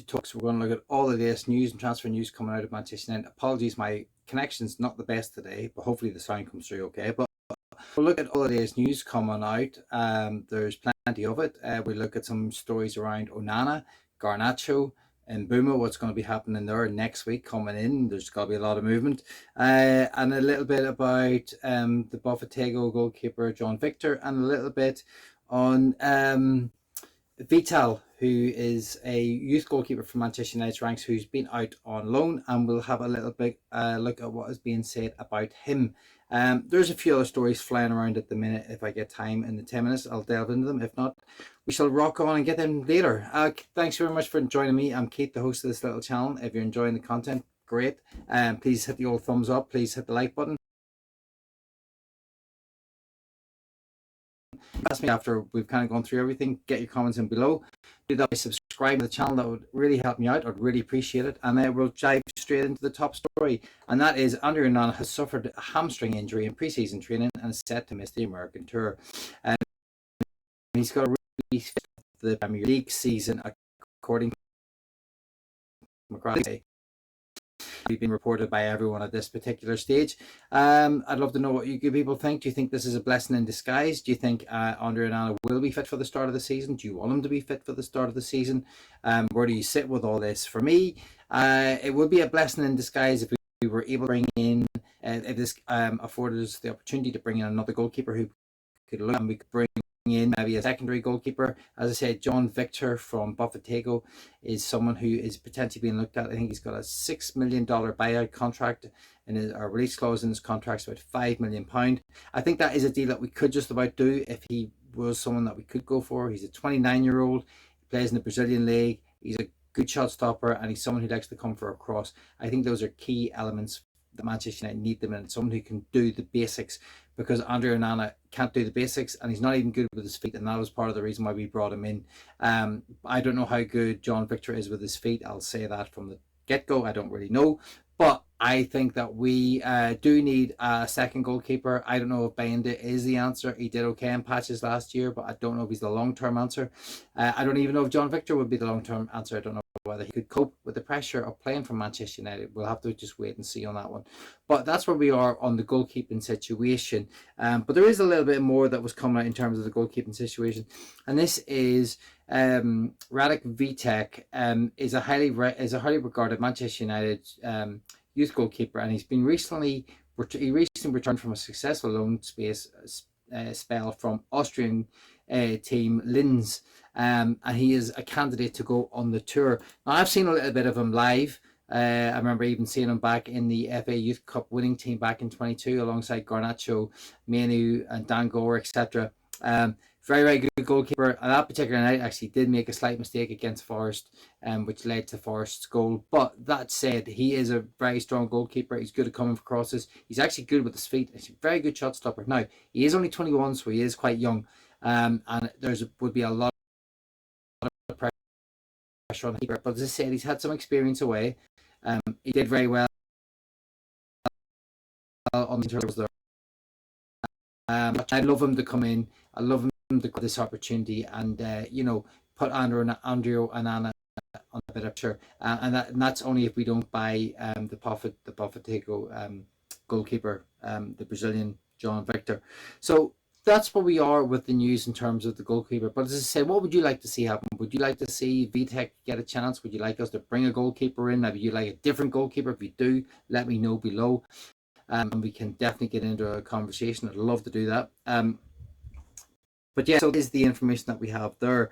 to talk. So we're going to look at all the latest news and transfer news coming out of Manchester United. Apologies, my connection's not the best today, but hopefully the sound comes through okay. But we'll look at all the latest news coming out. There's plenty of it. We'll look at some stories around Onana, Garnacho, and Mbeumo, what's going to be happening there next week coming in. There's got to be a lot of movement. And a little bit about the Boffetego goalkeeper, John Viktor, and a little bit on Vital, who is a youth goalkeeper from Manchester United's ranks, who's been out on loan, and we'll have a little bit look at what is being said about him. There's a few other stories flying around at the minute. If I get time in the 10 minutes, I'll delve into them. If not, we shall rock on and get them later. Thanks very much for joining me. I'm Keith, the host of this little channel. If you're enjoying the content, great. Please hit the old thumbs up. Please hit the like button. Ask me after we've kind of gone through everything. Get your comments in below. Do that by subscribing to the channel. That would really help me out. I'd really appreciate it. And then we'll dive straight into the top story. And that is Andrew Onana has suffered a hamstring injury in preseason training and is set to miss the American tour. He's got a really fit for the Premier League season, according to McGrath. Been reported by everyone at this particular stage. I'd love to know what you people think. Do you think this is a blessing in disguise? Do you think Andrew Onana will be fit for the start of the season? Do you want him to be fit for the start of the season? Where do you sit with all this? For me, it would be a blessing in disguise if we were able to bring in, if this afforded us the opportunity to bring in another goalkeeper who could look, and we could bring in maybe a secondary goalkeeper. As I said, John Viktor from Boffetego is someone who is potentially being looked at. I think he's got a $6 million buyout contract, and a release clause in his contract is about £5 million. I think that is a deal that we could just about do if he was someone that we could go for. He's a 29-year-old, he plays in the Brazilian league, he's a good shot stopper, and he's someone who likes to come for a cross. I think those are key elements that Manchester United need them in, someone who can do the basics, because Andrew Onana can't do the basics, and he's not even good with his feet, and that was part of the reason why we brought him in. I don't know how good John Viktor is with his feet. I'll say that from the get-go. I don't really know, but I think that we do need a second goalkeeper. I don't know if Bayinda is the answer. He did okay in patches last year, but I don't know if he's the long-term answer. I don't even know if John Viktor would be the long-term answer. I don't know whether he could cope with the pressure of playing for Manchester United. We'll have to just wait and see on that one. But that's where we are on the goalkeeping situation. But there is a little bit more that was coming out in terms of the goalkeeping situation, and this is Radek Vitek is a highly regarded Manchester United youth goalkeeper, and he recently returned from a successful loan spell from Austrian team Linz, and he is a candidate to go on the tour. Now, I've seen a little bit of him live. I remember even seeing him back in the FA Youth Cup winning team back in 22 alongside Garnacho, Manu and Dan Gore, etc. Very, very good goalkeeper. And that particular night actually did make a slight mistake against Forest, which led to Forest's goal. But that said, he is a very strong goalkeeper. He's good at coming for crosses. He's actually good with his feet. He's a very good shot stopper. Now, he is only 21, so he is quite young. And would be a lot of pressure on the keeper. But as I said, he's had some experience away. He did very well on the turtles there. I'd love him to come in. I love him to get this opportunity and put Andrew Onana on a bit of pressure. And that's only if we don't buy the Boffetego goalkeeper, the Brazilian John Viktor. So that's where we are with the news in terms of the goalkeeper. But as I said, what would you like to see happen? Would you like to see Vitek get a chance? Would you like us to bring a goalkeeper in? Maybe you like a different goalkeeper. If you do, let me know below. And we can definitely get into a conversation. I'd love to do that. But yeah, so this is the information that we have there.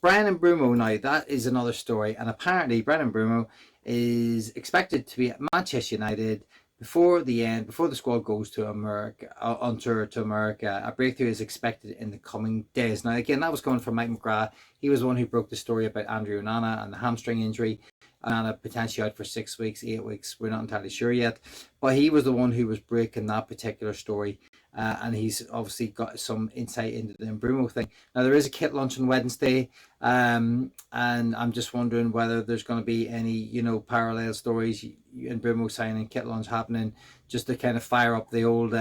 Bryan Mbeumo, now that is another story. And apparently Bryan Mbeumo is expected to be at Manchester United before the squad goes to America, on tour to America. A breakthrough is expected in the coming days. Now, again, that was coming from Mike McGrath. He was the one who broke the story about Andrew Onana and the hamstring injury. Onana potentially out for 6 weeks, 8 weeks. We're not entirely sure yet. But he was the one who was breaking that particular story. And he's obviously got some insight into the Mbeumo thing. Now, there is a kit launch on Wednesday. And I'm just wondering whether there's going to be any, parallel stories, Mbeumo signing, kit launch happening, just to kind of fire up the old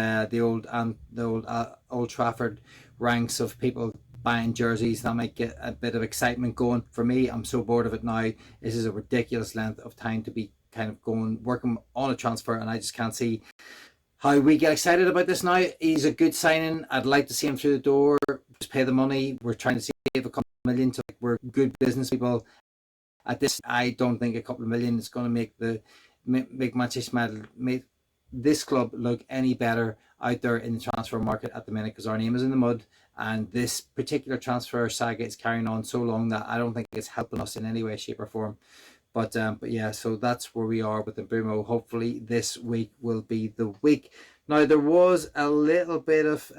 Old Trafford ranks of people buying jerseys. That might get a bit of excitement going. For me, I'm so bored of it now. This is a ridiculous length of time to be kind of working on a transfer, and I just can't see how we get excited about this now. He's a good signing. I'd like to see him through the door. Just pay the money. We're trying to save a couple of million. So we're good business people. At this, I don't think a couple of million is going to make Manchester United, make this club look any better out there in the transfer market at the minute, because our name is in the mud, and this particular transfer saga is carrying on so long that I don't think it's helping us in any way, shape, or form. But yeah, so that's where we are with Mbeumo. Hopefully this week will be the week. Now there was a little bit of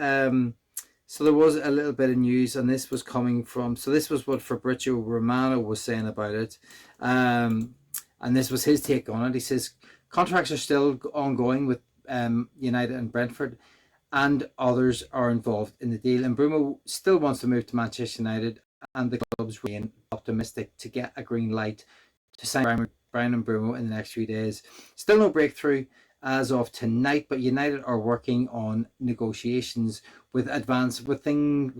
news, and this was coming from, so this was what Fabrizio Romano was saying about it, and this was his take on it. He says contracts are still ongoing with United and Brentford, and others are involved in the deal. And Mbeumo still wants to move to Manchester United, and the club's remain optimistic to get a green light to sign Bryan Mbeumo in the next few days. Still no breakthrough as of tonight, but United are working on negotiations with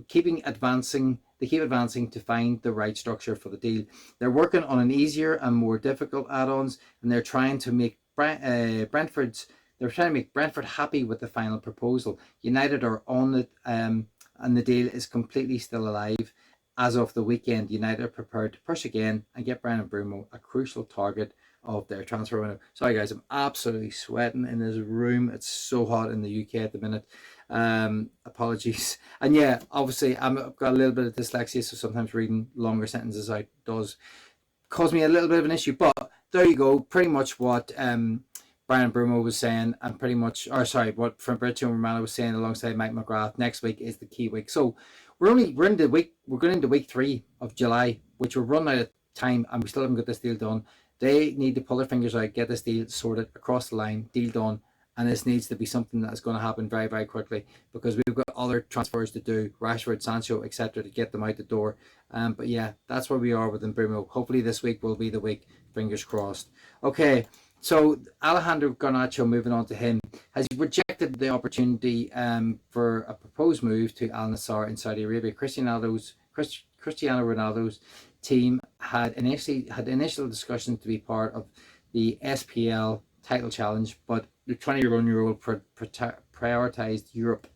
keep advancing to find the right structure for the deal. They're working on an easier and more difficult add-ons, and they're trying to make Brentford happy with the final proposal. United are on it, and the deal is completely still alive. As of the weekend, United are prepared to push again and get Bryan Mbeumo, a crucial target of their transfer window. Sorry guys, I'm absolutely sweating in this room. It's so hot in the UK at the minute. Apologies. And yeah, obviously I've got a little bit of dyslexia, so sometimes reading longer sentences out does cause me a little bit of an issue. But there you go, pretty much what Bryan Mbeumo was saying, and what Fabrizio Romano was saying alongside Mike McGrath. Next week is the key week. So we're going into week 3 of July, which we're running out of time, and we still haven't got this deal done. They need to pull their fingers out, get this deal sorted across the line, deal done, and this needs to be something that's going to happen very, very quickly, because we've got other transfers to do, Rashford, Sancho, etc., to get them out the door. But yeah, that's where we are with Mbeumo. Hopefully this week will be the week, fingers crossed. Okay, so Alejandro Garnacho, moving on to him, has rejected the opportunity for a proposed move to Al Nassr in Saudi Arabia. Cristiano Ronaldo's team had initial discussions to be part of the SPL title challenge, but the 21-year-old prioritized Europe.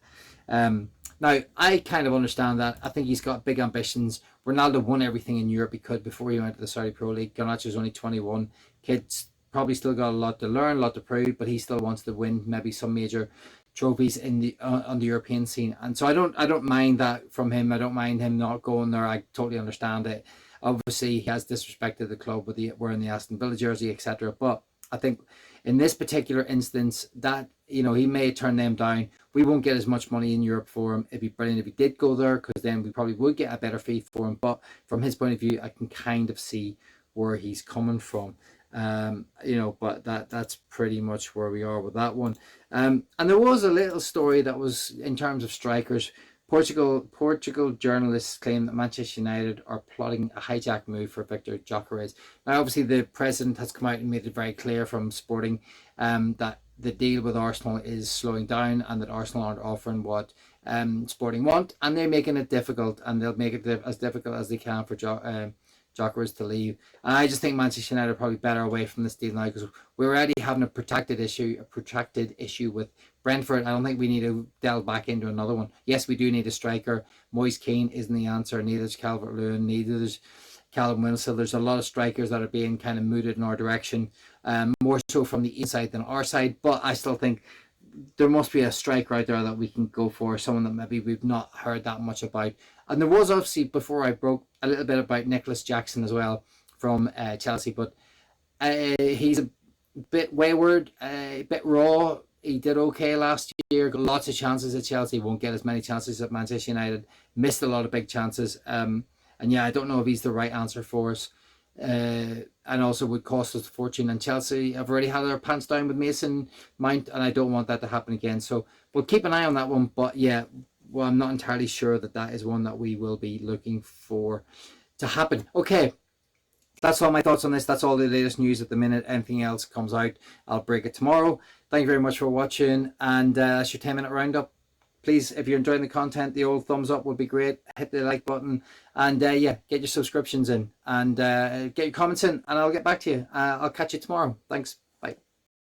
Now, I kind of understand that. I think he's got big ambitions. Ronaldo won everything in Europe he could before he went to the Saudi Pro League. Garnacho's only 21. Kid's probably still got a lot to learn, a lot to prove, but he still wants to win maybe some major trophies in the on the European scene. And so I don't mind that from him. I don't mind him not going there. I totally understand it. Obviously, he has disrespected the club with wearing the Aston Villa jersey, etc. But I think in this particular instance, that he may turn them down. We won't get as much money in Europe for him. It'd be brilliant if he did go there, because then we probably would get a better fee for him. But from his point of view, I can kind of see where he's coming from. But that's pretty much where we are with that one. And there was a little story that was in terms of strikers. Portugal journalists claim that Manchester United are plotting a hijack move for Viktor Gyokeres. Now, obviously, the president has come out and made it very clear from Sporting that the deal with Arsenal is slowing down, and that Arsenal aren't offering what Sporting want, and they're making it difficult, and they'll make it as difficult as they can for Gyokeres to leave. And I just think Manchester United are probably better away from this deal now, because we're already having a protracted issue with Brentford. I don't think we need to delve back into another one. Yes, we do need a striker. Moise Kean isn't the answer. Neither is Calvert-Lewin. Neither is Callum Wilson. There's a lot of strikers that are being kind of mooted in our direction, more so from the inside than our side. But I still think there must be a striker out there that we can go for, someone that maybe we've not heard that much about. And there was obviously, before I broke, a little bit about Nicholas Jackson as well from Chelsea, but he's a bit wayward, a bit raw. He did okay last year, got lots of chances at Chelsea, won't get as many chances at Manchester United, missed a lot of big chances. And yeah, I don't know if he's the right answer for us. And also would cost us a fortune. And Chelsea have already had their pants down with Mason Mount, and I don't want that to happen again. So we'll keep an eye on that one. But yeah, well, I'm not entirely sure that is one that we will be looking for to happen. Okay, that's all my thoughts on this. That's all the latest news at the minute. Anything else comes out, I'll break it tomorrow. Thank you very much for watching, and that's your 10-minute roundup. Please, if you're enjoying the content, the old thumbs up would be great. Hit the like button, and yeah, get your subscriptions in, and get your comments in, and I'll get back to you. I'll catch you tomorrow. Thanks.